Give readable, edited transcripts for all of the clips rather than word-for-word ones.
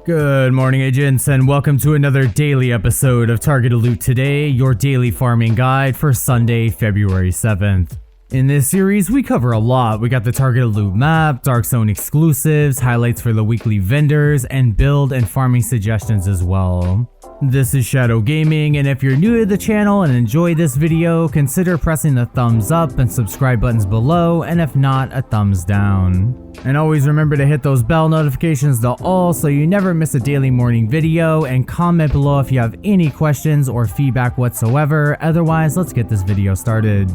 Good morning, agents, and welcome to another daily episode of Targeted Loot Today, your daily farming guide for Sunday, February 7th. In this series, we cover a lot. We got the Targeted Loot map, Dark Zone exclusives, highlights for the weekly vendors, and build and farming suggestions as well. This is Shadow Gaming, and if you're new to the channel and enjoy this video, consider pressing the thumbs up and subscribe buttons below, and if not, a thumbs down. And always remember to hit those bell notifications to all so you never miss a daily morning video, and comment below if you have any questions or feedback whatsoever. Otherwise, let's get this video started.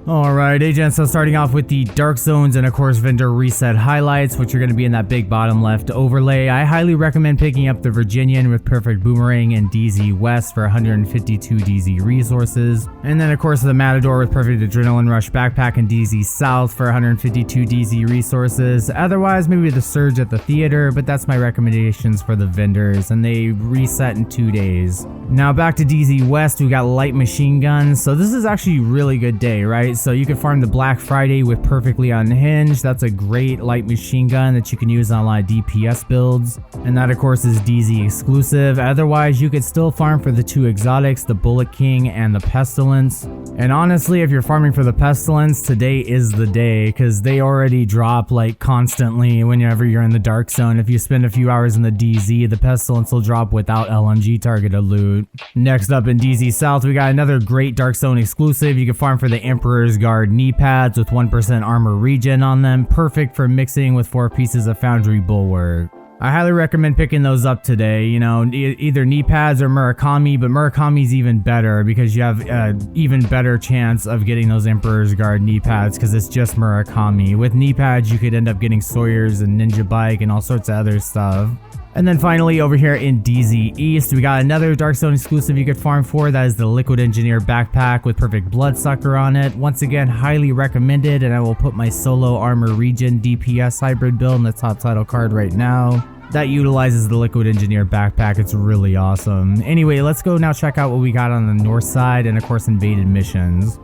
Alright agents, so starting off with the Dark Zones and of course vendor reset highlights, which are going to be in that big bottom left overlay. I highly recommend picking up the Virginian with Perfect Boomerang and DZ West for 152 DZ resources. And then of course the Matador with Perfect Adrenaline Rush Backpack and DZ South for 152 DZ resources. Otherwise maybe the Surge at the Theater, but that's my recommendations for the vendors, and they reset in 2 days. Now back to DZ West, we got light machine guns. So this is actually a really good day, right? So you can farm the Black Friday with Perfectly Unhinged. That's a great light machine gun that you can use on a lot of DPS builds. And that of course is DZ exclusive. Otherwise, you could still farm for the two exotics, the Bullet King and the Pestilence. And honestly, if you're farming for the Pestilence, today is the day, because they already drop like constantly whenever you're in the Dark Zone. If you spend a few hours in the DZ, the Pestilence will drop without LMG targeted loot. Next up in DZ South, we got another great Dark Zone exclusive. You can farm for the Emperor's Guard knee pads with 1% armor regen on them, perfect for mixing with 4 pieces of Foundry Bulwark. I highly recommend picking those up today, you know, either knee pads or Murakami, but Murakami's even better because you have an even better chance of getting those Emperor's Guard knee pads because it's just Murakami. With knee pads, you could end up getting Sawyers and Ninja Bike and all sorts of other stuff. And then finally over here in DZ East, we got another Dark Zone exclusive you could farm for. That is the Liquid Engineer Backpack with Perfect Bloodsucker on it. Once again, highly recommended, and I will put my solo armor regen DPS hybrid build in the top title card right now. That utilizes the Liquid Engineer Backpack. It's really awesome. Anyway, let's go now check out what we got on the north side and of course invaded missions.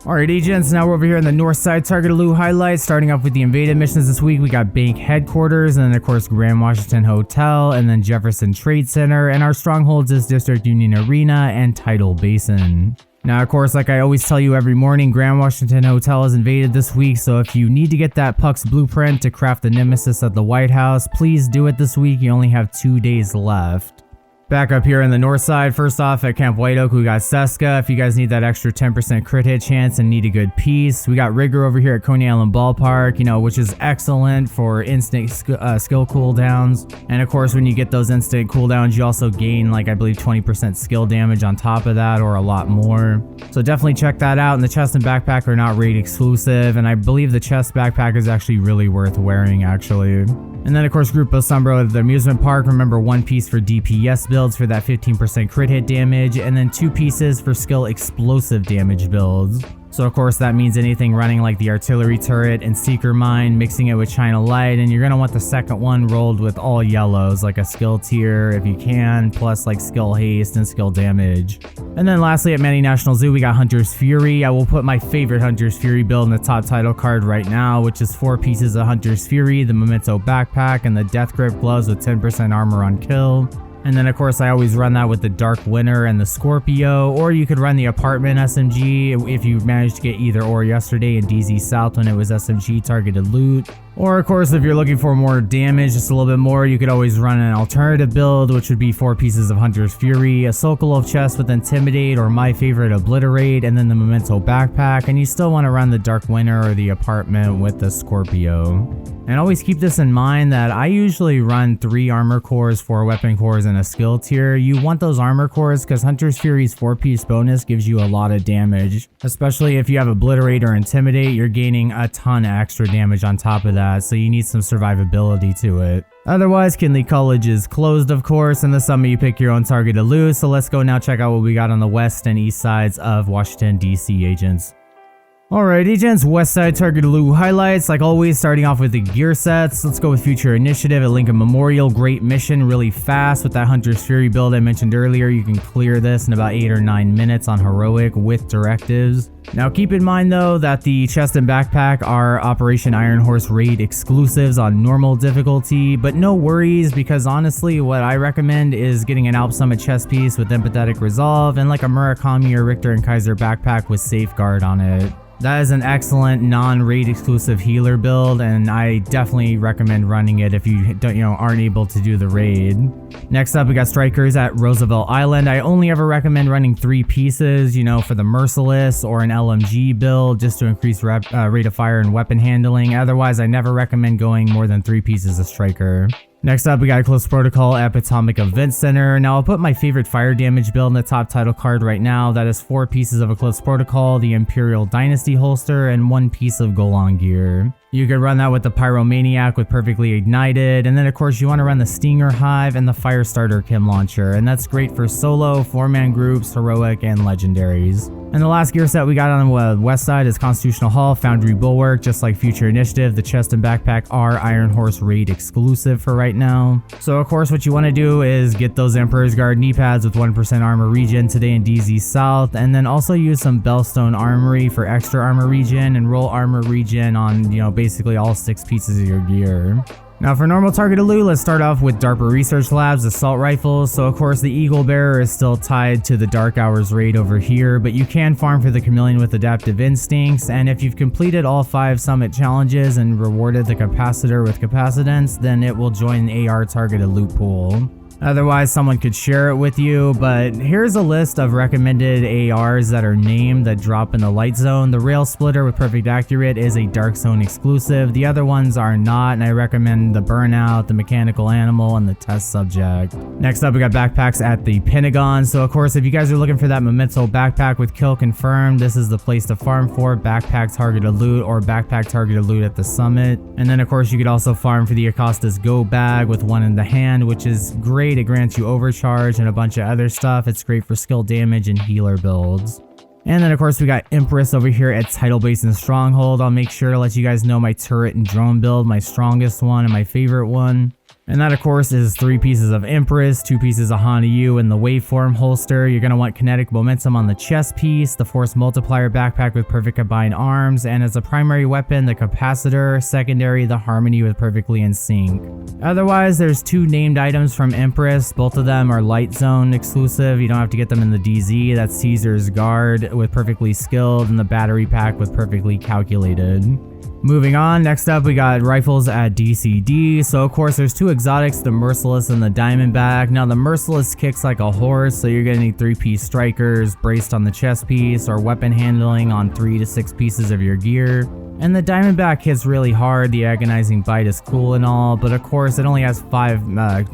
Alright agents, now we're over here in the north side targeted loot highlights. Starting off with the invaded missions this week, we got Bank Headquarters, and then of course Grand Washington Hotel, and then Jefferson Trade Center, and our strongholds is District Union Arena and Tidal Basin. Now of course, like I always tell you every morning, Grand Washington Hotel is invaded this week, so if you need to get that Puck's blueprint to craft the Nemesis at the White House, please do it this week. You only have 2 days left. Back up here in the north side, first off at Camp White Oak, we got Seska. If you guys need that extra 10% crit hit chance and need a good piece, we got Rigger over here at Coney Island Ballpark, you know, which is excellent for instant skill cooldowns. And of course, when you get those instant cooldowns, you also gain like I believe 20% skill damage on top of that, or a lot more. So definitely check that out. And the chest and backpack are not raid exclusive, and I believe the chest backpack is actually really worth wearing actually. And then of course Grupo Sombra at the amusement park, remember 1 piece for DPS builds for that 15% crit hit damage, and then 2 pieces for skill explosive damage builds. So of course that means anything running like the artillery turret and seeker mine, mixing it with China Light, and you're going to want the second one rolled with all yellows, like a skill tier if you can, plus like skill haste and skill damage. And then lastly at Manny National Zoo, we got Hunter's Fury. I will put my favorite Hunter's Fury build in the top title card right now, which is 4 pieces of Hunter's Fury, the Memento Backpack, and the Death Grip gloves with 10% armor on kill. And then of course I always run that with the Dark Winter and the Scorpio, or you could run the Apartment SMG if you managed to get either or yesterday in DZ South when it was SMG targeted loot. Or of course if you're looking for more damage, just a little bit more, you could always run an alternative build, which would be 4 pieces of Hunter's Fury, a Sokolov chest with Intimidate, or my favorite Obliterate, and then the Memento Backpack, and you still want to run the Dark Winter or the Apartment with the Scorpio. And always keep this in mind that I usually run 3 armor cores, 4 weapon cores, and a skill tier. You want those armor cores because Hunter's Fury's 4-piece bonus gives you a lot of damage. Especially if you have Obliterate or Intimidate, you're gaining a ton of extra damage on top of that, so you need some survivability to it. Otherwise, Kinley College is closed of course, and the summer you pick your own target to lose, so let's go now check out what we got on the west and east sides of Washington DC agents. Alright, Agents, Westside targeted loot highlights. Like always, starting off with the gear sets. Let's go with Future Initiative at Lincoln Memorial. Great mission, really fast with that Hunter's Fury build I mentioned earlier. You can clear this in about 8 or 9 minutes on Heroic with directives. Now keep in mind though that the chest and backpack are Operation Iron Horse raid exclusives on normal difficulty, but no worries because honestly what I recommend is getting an Alp Summit chest piece with Empathetic Resolve and like a Murakami or Richter and Kaiser backpack with Safeguard on it. That is an excellent non-raid exclusive healer build, and I definitely recommend running it if you don't, aren't able to do the raid. Next up, we got Strikers at Roosevelt Island. I only ever recommend running 3 pieces, for the Merciless or an LMG build just to increase rate of fire and weapon handling. Otherwise, I never recommend going more than 3 pieces of Striker. Next up, we got Close Protocol at Potomac Event Center. Now, I'll put my favorite fire damage build in the top title card right now. That is 4 pieces of Eclipse Protocol, the Imperial Dynasty holster, and 1 piece of Golan gear. You could run that with the Pyromaniac with Perfectly Ignited, and then of course you want to run the Stinger Hive and the Firestarter Chem Launcher, and that's great for solo, 4-man groups, heroic, and legendaries. And the last gear set we got on the west side is Constitutional Hall, Foundry Bulwark. Just like Future Initiative, the chest and backpack are Iron Horse raid exclusive for right now. So of course what you want to do is get those Emperor's Guard knee pads with 1% armor regen today in DZ South, and then also use some Bellstone Armory for extra armor regen and roll armor regen on, basically all 6 pieces of your gear. Now for normal targeted loot, let's start off with DARPA Research Labs assault rifles. So of course the Eagle Bearer is still tied to the Dark Hours raid over here, but you can farm for the Chameleon with Adaptive Instincts, and if you've completed all 5 summit challenges and rewarded the Capacitor with Capacitance, then it will join an AR targeted loot pool. Otherwise, someone could share it with you, but here's a list of recommended ARs that are named that drop in the light zone. The Rail Splitter with Perfect Accurate is a Dark Zone exclusive. The other ones are not, and I recommend the Burnout, the Mechanical Animal, and the Test Subject. Next up, we got backpacks at the Pentagon. So of course, if you guys are looking for that Memento backpack with kill confirmed, this is the place to farm for backpack targeted loot or backpack targeted loot at the summit. And then of course, you could also farm for the Acosta's Go bag with 1 in the hand, which is great. It grants you overcharge and a bunch of other stuff. It's great for skill damage and healer builds. And then of course we got Empress over here at Tidal Basin Stronghold. I'll make sure to let you guys know my turret and drone build, my strongest one and my favorite one. And that of course is 3 pieces of Empress, 2 pieces of Hana-Yu, and the Waveform holster. You're going to want kinetic momentum on the chest piece, the Force Multiplier backpack with perfect combined arms, and as a primary weapon, the Capacitor, secondary, the Harmony with Perfectly in Sync. Otherwise, there's 2 named items from Empress. Both of them are Light Zone exclusive. You don't have to get them in the DZ. That's Caesar's Guard with Perfectly Skilled and the Battery Pack with Perfectly Calculated. Moving on, next up we got rifles at DCD. So of course there's 2 exotics, the Merciless and the Diamondback. Now the Merciless kicks like a horse, so you're gonna need 3-piece strikers braced on the chest piece or weapon handling on 3 to 6 pieces of your gear. And the Diamondback hits really hard. The Agonizing Bite is cool and all, but of course it only has 5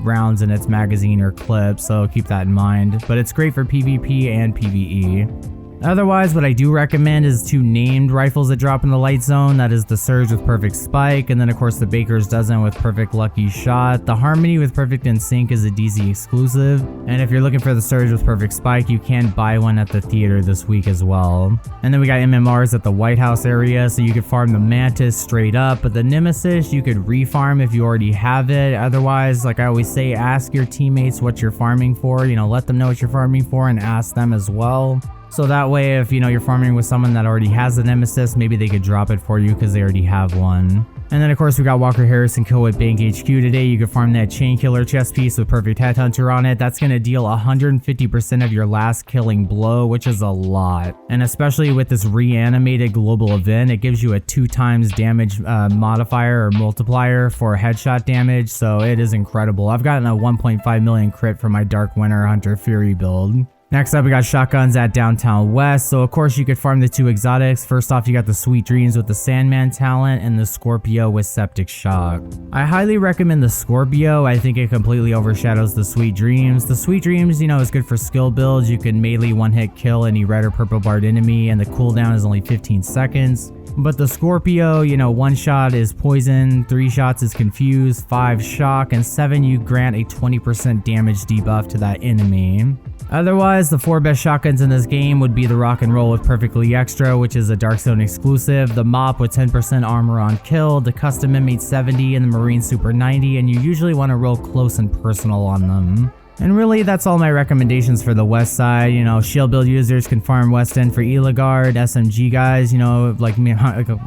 rounds in its magazine or clip, so keep that in mind. But it's great for PvP and PvE. Otherwise, what I do recommend is 2 named rifles that drop in the light zone. That is the Surge with Perfect Spike, and then of course the Baker's Dozen with Perfect Lucky Shot. The Harmony with Perfect in Sync is a DZ exclusive, and if you're looking for the Surge with Perfect Spike, you can buy one at the theater this week as well. And then we got MMRs at the White House area, so you could farm the Mantis straight up, but the Nemesis you could refarm if you already have it. Otherwise, like I always say, ask your teammates what you're farming for. Let them know what you're farming for and ask them as well. So that way, if you're farming with someone that already has the Nemesis, maybe they could drop it for you because they already have one. And then of course we got Walker Harrison Kill with Bank HQ today. You can farm that Chain Killer chest piece with Perfect Headhunter on it. That's going to deal 150% of your last killing blow, which is a lot. And especially with this reanimated global event, it gives you a 2 times damage modifier or multiplier for headshot damage. So it is incredible. I've gotten a 1.5 million crit for my Dark Winter Hunter Fury build. Next up, we got shotguns at Downtown West. So of course you could farm the 2 exotics. First off, you got the Sweet Dreams with the Sandman talent and the Scorpio with Septic Shock. I highly recommend the Scorpio. I think it completely overshadows the Sweet Dreams. The Sweet Dreams, is good for skill builds. You can melee 1-hit kill any red or purple barred enemy, and the cooldown is only 15 seconds. But the Scorpio, 1 shot is poison, 3 shots is confuse, 5 shock, and 7 you grant a 20% damage debuff to that enemy. Otherwise, the 4 best shotguns in this game would be the Rock and Roll with Perfectly Extra, which is a Dark Zone exclusive, the Mop with 10% armor on kill, the Custom Inmate 70, and the Marine Super 90, and you usually want to roll close and personal on them. And really, that's all my recommendations for the west side. You know, shield build users can farm West End for Eligard. SMG guys, you know, like me,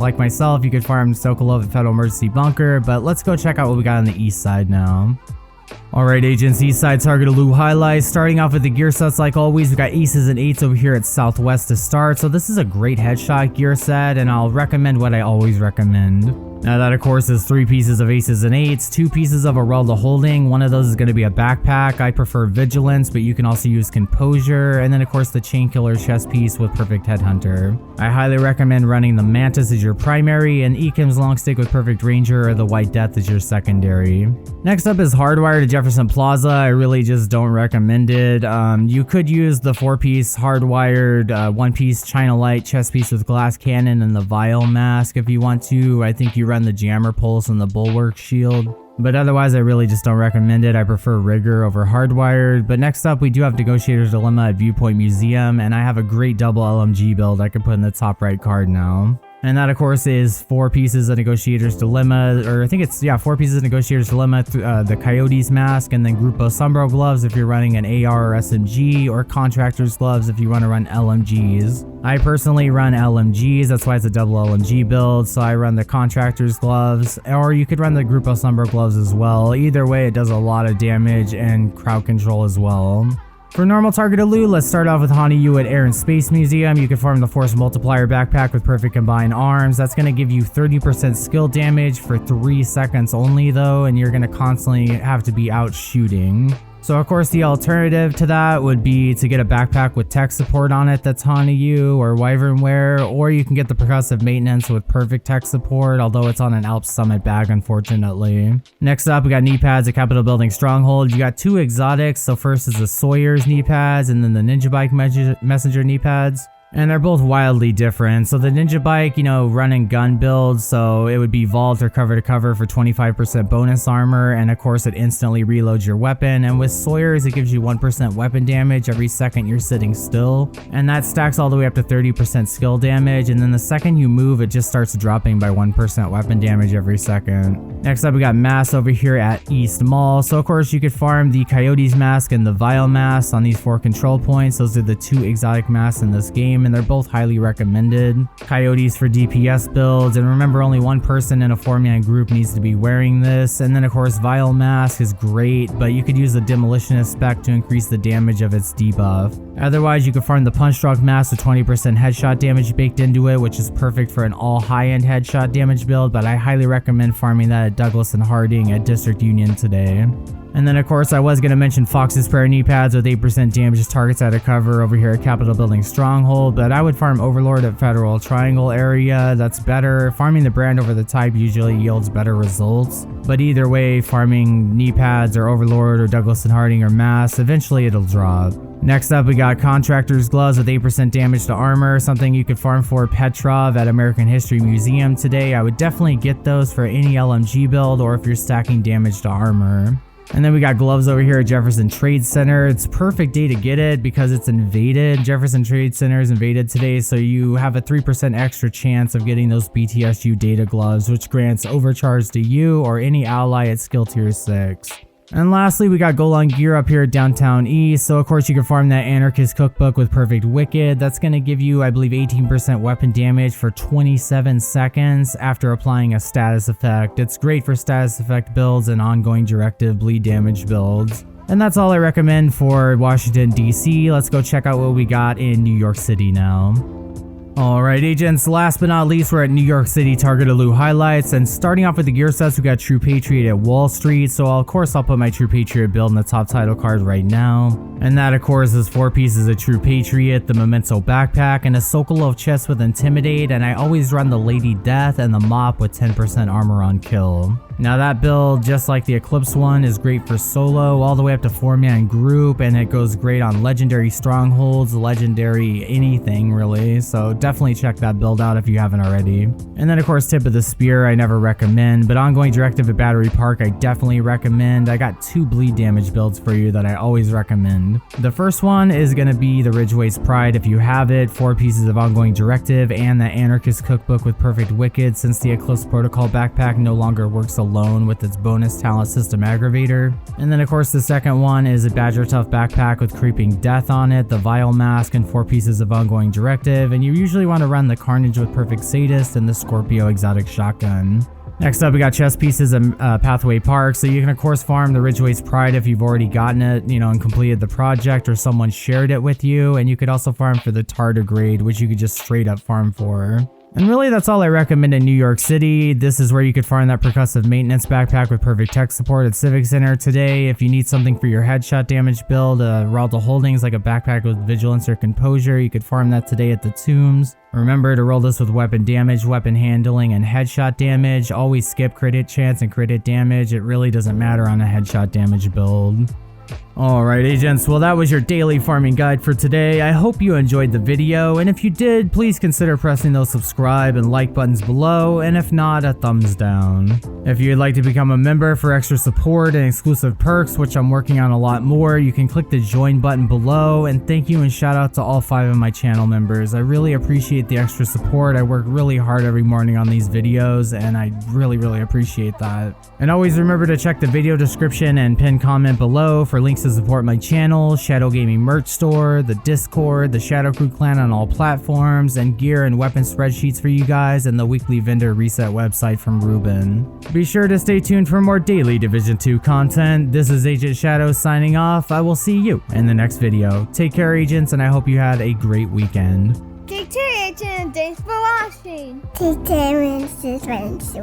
like myself, you could farm Sokolov at Federal Emergency Bunker. But let's go check out what we got on the east side now. Alright agents, east side target loot highlights. Starting off with the gear sets like always, we got aces and 8s over here at southwest to start. So this is a great headshot gear set, and I'll recommend what I always recommend. Now that of course is 3 pieces of aces and 8s, 2 pieces of Arelda holding, one of those is going to be a backpack. I prefer vigilance, but you can also use composure, and then of course the chain killer chest piece with perfect headhunter. I highly recommend running the mantis as your primary, and Ekim's long stick with perfect ranger or the white death as your secondary. Next up is hardwire to Jefferson Plaza. I really just don't recommend it. You could use the 4-piece hardwired 1-piece China Light chest piece with glass cannon and the vial mask if you want to. I think you run the jammer pulse and the bulwark shield, but otherwise I really just don't recommend it. I prefer rigor over hardwired. But next up we do have Negotiator's Dilemma at Viewpoint Museum, and I have a great double LMG build I can put in the top right card now. And that of course is 4 pieces of Negotiator's Dilemma, or I think it's, yeah, 4 pieces of Negotiator's Dilemma, the Coyote's Mask, and then Grupo Sombro gloves if you're running an AR or SMG, or Contractor's gloves if you want to run LMGs. I personally run LMGs, that's why it's a double LMG build, so I run the Contractor's gloves, or you could run the Grupo Sombro gloves as well. Either way, it does a lot of damage and crowd control as well. For normal targeted loot, let's start off with Honu at Air and Space Museum. You can farm the Force Multiplier backpack with perfect combined arms. That's going to give you 30% skill damage for 3 seconds only though, and you're going to constantly have to be out shooting. So of course the alternative to that would be to get a backpack with tech support on it that's Honu or Wyvernware, or you can get the percussive maintenance with perfect tech support, although it's on an Alps Summit bag unfortunately. Next up we got knee pads at Capitol Building Stronghold. You got 2 exotics, so first is the Sawyer's knee pads and then the Ninja Bike Messenger knee pads. And they're both wildly different. So the Ninja Bike, you know, run and gun build, so it would be vault or cover to cover for 25% bonus armor, and of course it instantly reloads your weapon. And with Sawyer's it gives you 1% weapon damage every second you're sitting still, and that stacks all the way up to 30% skill damage, and then the second you move it just starts dropping by 1% weapon damage every second. Next up we got masks over here at East Mall. So of course you could farm the Coyote's Mask and the Vial Mask on these 4 control points. Those are the 2 exotic masks in this game, and they're both highly recommended. Coyotes for DPS builds, and remember only 1 person in a 4-man group needs to be wearing this. And then of course Vial Mask is great, but you could use the Demolitionist spec to increase the damage of its debuff. Otherwise you could farm the Punch Drunk Mask with 20% headshot damage baked into it, which is perfect for an all high-end headshot damage build, but I highly recommend farming that at Douglas and Harding at District Union today. And then of course I was going to mention Fox's Prayer knee pads with 8% damage to targets out of cover over here at Capitol Building Stronghold, but I would farm Overlord at Federal Triangle area. That's better. Farming the brand over the type usually yields better results, but either way, farming knee pads or Overlord or Douglas and Harding or Mass, eventually it'll drop. Next up we got Contractor's gloves with 8% damage to armor, something you could farm for Petrov at American History Museum today. I would definitely get those for any LMG build or if you're stacking damage to armor. And then we got gloves over here at Jefferson Trade Center. It's perfect day to get it because it's invaded. Jefferson Trade Center is invaded today, so you have a 3% extra chance of getting those BTSU data gloves, which grants overcharge to you or any ally at skill tier 6. And lastly, we got Golan gear up here at Downtown East. So of course you can farm that Anarchist Cookbook with Perfect Wicked. That's going to give you, I believe, 18% weapon damage for 27 seconds after applying a status effect. It's great for status effect builds and ongoing directive bleed damage builds. And that's all I recommend for Washington, D.C. Let's go check out what we got in New York City now. Alright agents, last but not least, we're at New York City targeted loot highlights, and starting off with the gear sets, we got True Patriot at Wall Street. So of course I'll put my True Patriot build in the top title card right now, and that of course is 4 pieces of True Patriot, the Memento backpack, and a Sokolov chest with Intimidate, and I always run the Lady Death and the Mop with 10% armor on kill. Now that build, just like the Eclipse one, is great for solo, all the way up to 4-man group, and it goes great on legendary strongholds, legendary anything really, so definitely check that build out if you haven't already. And then of course Tip of the Spear I never recommend, but Ongoing Directive at Battery Park I definitely recommend. I got 2 bleed damage builds for you that I always recommend. The first one is going to be the Ridgeway's Pride if you have it, 4 pieces of Ongoing Directive, and the Anarchist Cookbook with Perfect Wicked, since the Eclipse Protocol backpack no longer works alone with its bonus talent system aggravator. And then of course the second one is a Badger Tough backpack with Creeping Death on it, the Vile Mask, and 4 pieces of Ongoing Directive, and you usually want to run the Carnage with Perfect Sadist and the Scorpio Exotic Shotgun. Next up, we got chest pieces of Pathway Park, so you can of course farm the Ridgeway's Pride if you've already gotten it, and completed the project or someone shared it with you, and you could also farm for the Tardigrade, which you could just straight up farm for. And really that's all I recommend in New York City. This is where you could farm that Percussive Maintenance backpack with perfect tech support at Civic Center today. If you need something for your headshot damage build, Raldo Holdings like a backpack with Vigilance or Composure, you could farm that today at the Tombs. Remember to roll this with weapon damage, weapon handling, and headshot damage. Always skip crit hit chance and crit hit damage. It really doesn't matter on a headshot damage build. Alright agents, well that was your daily farming guide for today. I hope you enjoyed the video, and if you did, please consider pressing those subscribe and like buttons below, and if not, a thumbs down. If you'd like to become a member for extra support and exclusive perks, which I'm working on a lot more, you can click the join button below, and thank you and shout out to all 5 of my channel members. I really appreciate the extra support. I work really hard every morning on these videos, and I really appreciate that. And always remember to check the video description and pinned comment below for links to support my channel, Shadow Gaming merch store, the Discord, the Shadow Crew clan on all platforms, and gear and weapon spreadsheets for you guys, and the weekly vendor reset website from Ruben. Be sure to stay tuned for more daily Division 2 content. This is Agent Shadow signing off. I will see you in the next video. Take care agents, and I hope you had a great weekend. Take care agent, thanks for watching. Take care, Mrs. Friends.